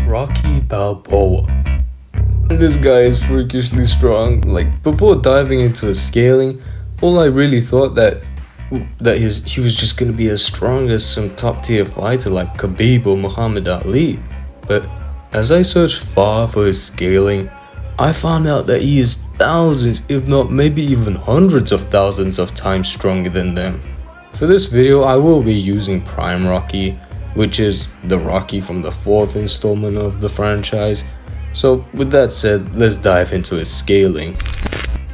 Rocky Balboa. This guy is freakishly strong. Like, before diving into his scaling, all I really thought that he was just gonna be as strong as some top tier fighter like Khabib or Muhammad Ali. But as I searched far for his scaling, I found out that he is thousands, if not maybe even hundreds of thousands of times stronger than them. For this video, I will be using Prime Rocky, which is the Rocky from the 4th installment of the franchise. So with that said, let's dive into his scaling.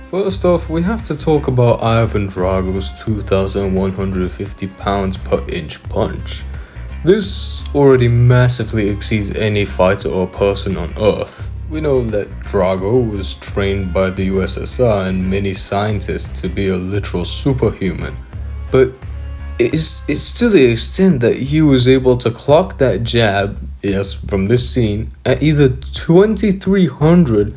First off, we have to talk about Ivan Drago's 2,150 pounds per inch punch. This already massively exceeds any fighter or person on Earth. We know that Drago was trained by the USSR and many scientists to be a literal superhuman, but it's to the extent that he was able to clock that jab, yes, from this scene, at either 2,300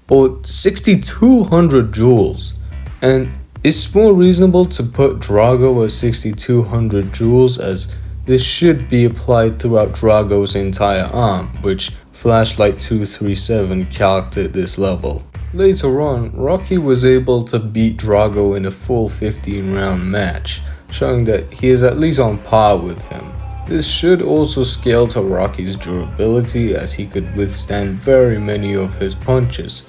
or 6,200 joules, and it's more reasonable to put Drago at 6,200 joules, as this should be applied throughout Drago's entire arm, which Flashlight 237 calced at this level. Later on, Rocky was able to beat Drago in a full 15-round match, showing that he is at least on par with him. This should also scale to Rocky's durability, as he could withstand very many of his punches.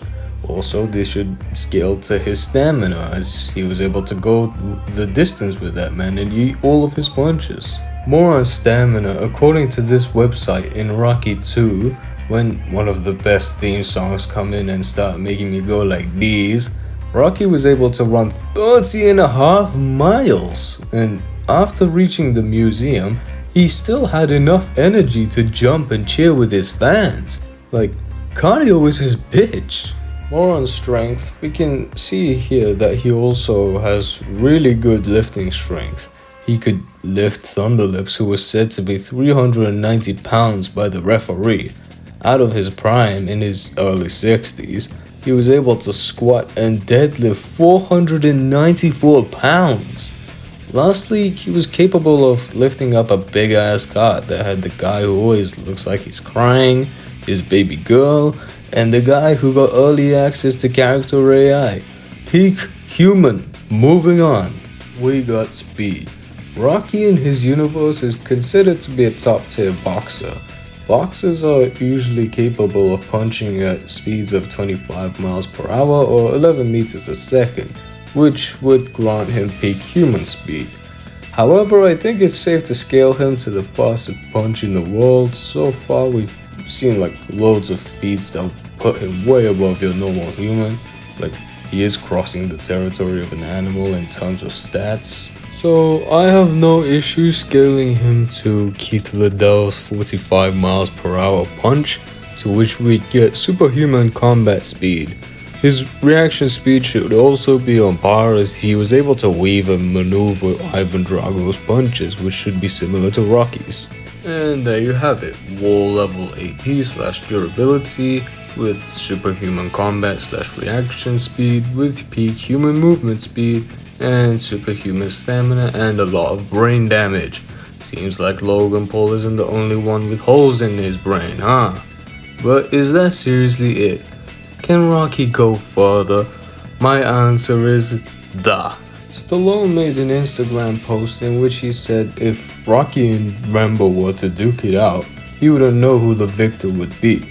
Also, this should scale to his stamina, as he was able to go the distance with that man and eat all of his punches. More on stamina, according to this website, in Rocky 2, when one of the best theme songs come in and start making me go like these, Rocky was able to run 30.5 miles, and after reaching the museum, he still had enough energy to jump and cheer with his fans. Like, cardio is his bitch. More on strength, we can see here that he also has really good lifting strength. He could lift Thunderlips, who was said to be 390 pounds by the referee. Out of his prime in his early 60s, he was able to squat and deadlift 494 pounds. Lastly, he was capable of lifting up a big ass cart that had the guy who always looks like he's crying, his baby girl, and the guy who got early access to character AI. Peak human. Moving on. We got speed. Rocky in his universe is considered to be a top tier boxer. Boxers are usually capable of punching at speeds of 25 miles per hour or 11 meters a second, which would grant him peak human speed. However, I think it's safe to scale him to the fastest punch in the world. So far, we've seen like loads of feats that put him way above your normal human. Like, he is crossing the territory of an animal in terms of stats. So I have no issue scaling him to Keith Liddell's 45 miles per hour punch, to which we'd get superhuman combat speed. His reaction speed should also be on par, as he was able to weave and maneuver Ivan Drago's punches, which should be similar to Rocky's. And there you have it, wall level AP/durability with superhuman combat/reaction speed with peak human movement speed and superhuman stamina and a lot of brain damage. Seems like Logan Paul isn't the only one with holes in his brain, huh? But is that seriously it? Can Rocky go further? My answer is duh. Stallone made an Instagram post in which he said if Rocky and Rambo were to duke it out, he wouldn't know who the victor would be.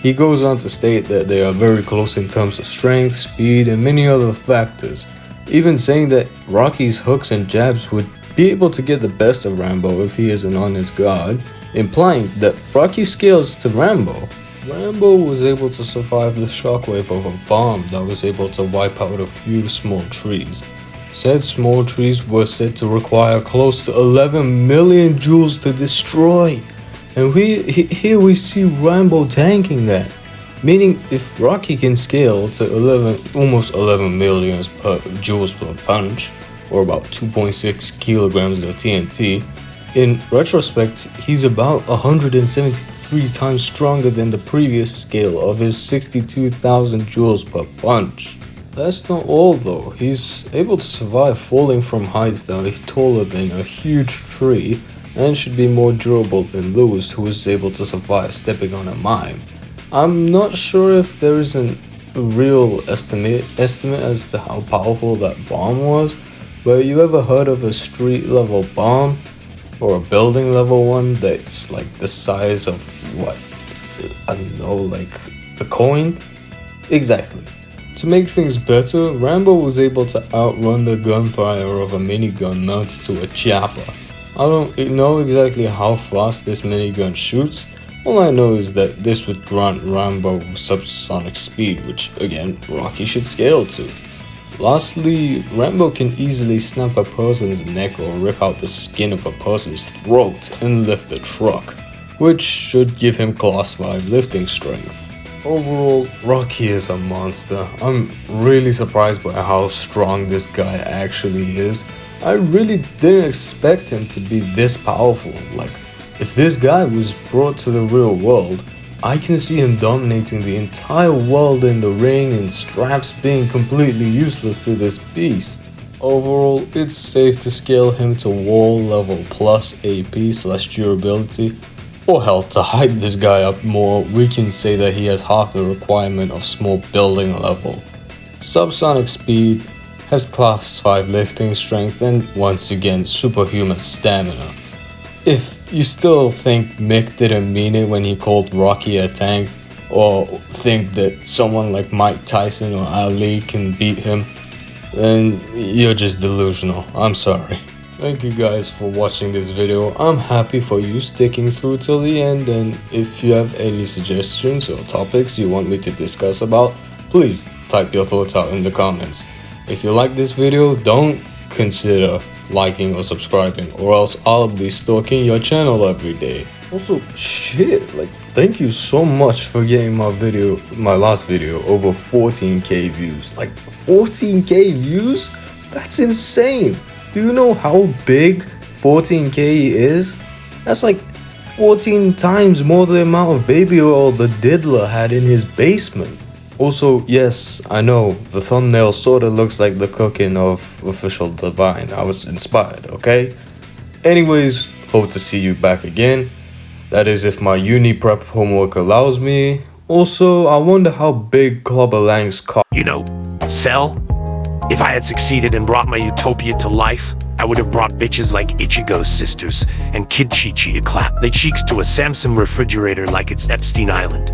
He goes on to state that they are very close in terms of strength, speed, and many other factors, even saying that Rocky's hooks and jabs would be able to get the best of Rambo if he isn't on his guard, implying that Rocky scales to Rambo. Rambo was able to survive the shockwave of a bomb that was able to wipe out a few small trees. Said small trees were said to require close to 11 million joules to destroy. And here we see Rambo tanking that. Meaning, if Rocky can scale to almost 11 million joules per punch, or about 2.6 kilograms of TNT, in retrospect, he's about 173 times stronger than the previous scale of his 62,000 joules per punch. That's not all though, he's able to survive falling from heights that are taller than a huge tree, and should be more durable than Lewis, who was able to survive stepping on a mine. I'm not sure if there is a real estimate as to how powerful that bomb was, but you ever heard of a street level bomb or a building level one that's like the size of what, I don't know, like a coin? Exactly. To make things better, Rambo was able to outrun the gunfire of a minigun mounted to a chopper. I don't know exactly how fast this minigun shoots. All I know is that this would grant Rambo subsonic speed, which again, Rocky should scale to. Lastly, Rambo can easily snap a person's neck or rip out the skin of a person's throat and lift a truck, which should give him class 5 lifting strength. Overall, Rocky is a monster. I'm really surprised by how strong this guy actually is. I really didn't expect him to be this powerful. Like, if this guy was brought to the real world, I can see him dominating the entire world in the ring and straps being completely useless to this beast. Overall, it's safe to scale him to wall level plus AP/durability. Or hell, to hype this guy up more, we can say that he has half the requirement of small building level. Subsonic speed, has class 5 lifting strength, and once again superhuman stamina. If you still think Mick didn't mean it when he called Rocky a tank, or think that someone like Mike Tyson or Ali can beat him, then you're just delusional. I'm sorry. Thank you guys for watching this video. I'm happy for you sticking through till the end, and if you have any suggestions or topics you want me to discuss about, please type your thoughts out in the comments. If you like this video, don't consider liking or subscribing, or else I'll be stalking your channel every day. Also, shit, like, thank you so much for getting my last video over 14k views. Like, 14k views? That's insane. Do you know how big 14k is? That's like 14 times more the amount of baby oil the diddler had in his basement. Also, yes, I know, the thumbnail sorta looks like the cooking of Official Divine. I was inspired, okay? Anyways, hope to see you back again. That is if my uni prep homework allows me. Also, I wonder how big Clubber Lang's car— You know, Cell? If I had succeeded and brought my utopia to life, I would have brought bitches like Ichigo's sisters and Kid Chi-Chi to clap their cheeks to a Samsung refrigerator like it's Epstein Island.